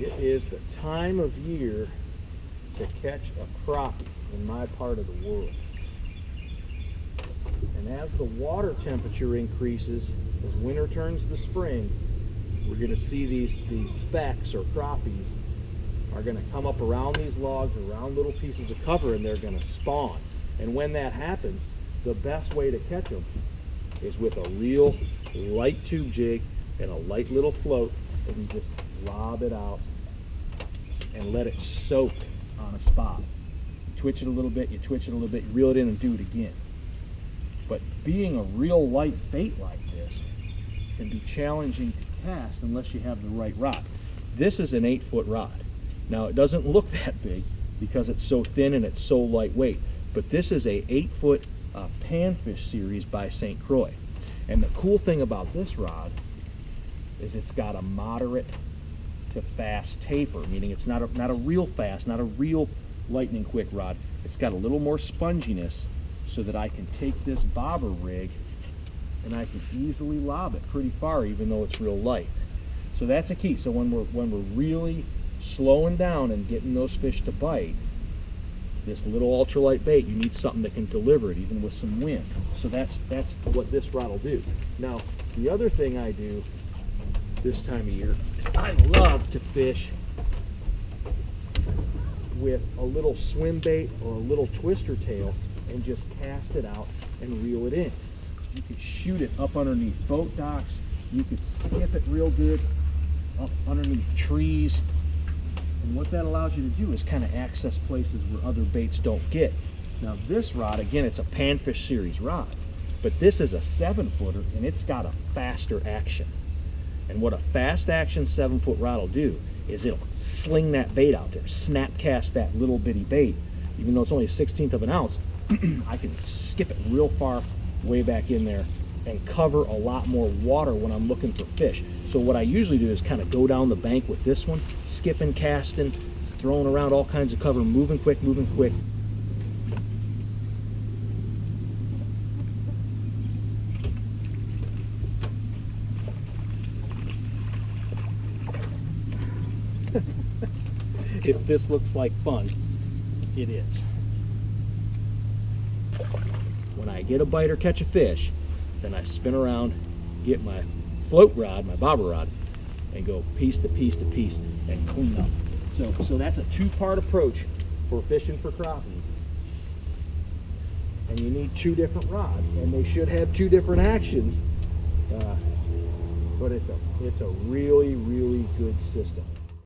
It is the time of year to catch a crappie in my part of the world. And as the water temperature increases, as winter turns to spring, we're going to see these specks or crappies are going to come up around these logs, around little pieces of cover, and they're going to spawn. And when that happens, the best way to catch them is with a real light tube jig and a light little float, and you just lob it out and let it soak on a spot. You twitch it a little bit, you twitch it a little bit, you reel it in and do it again. But being a real light bait like this can be challenging to cast unless you have the right rod. This is an 8-foot rod. Now it doesn't look that big because it's so thin and it's so lightweight, but this is a 8-foot Panfish Series by St Croix. And the cool thing about this rod is it's got a moderate to fast taper, meaning it's not a real fast, not a real lightning quick rod. It's got a little more sponginess so that I can take this bobber rig and I can easily lob it pretty far even though it's real light. So that's a key. So when we're really slowing down and getting those fish to bite, this little ultralight bait, you need something that can deliver it even with some wind. So that's what this rod will do. Now, the other thing I do this time of year is I love to fish with a little swim bait or a little twister tail and just cast it out and reel it in. You could shoot it up underneath boat docks. You could skip it real good up underneath trees. And what that allows you to do is kind of access places where other baits don't get. Now this rod, again, it's a Panfish Series rod, but this is a 7-footer and it's got a faster action. And what a fast action 7-foot rod will do is it'll sling that bait out there, snap cast that little bitty bait. Even though it's only a 1/16 of an ounce, I can skip it real far way back in there and cover a lot more water when I'm looking for fish. So what I usually do is kind of go down the bank with this one, skipping, casting, throwing around all kinds of cover, moving quick, moving quick. If this looks like fun, it is. When I get a bite or catch a fish, then I spin around, get my float rod, my bobber rod, and go piece to piece to piece and clean up. So that's a 2-part approach for fishing for crappies. And you need 2 different rods, and they should have 2 different actions. But it's a really, really good system.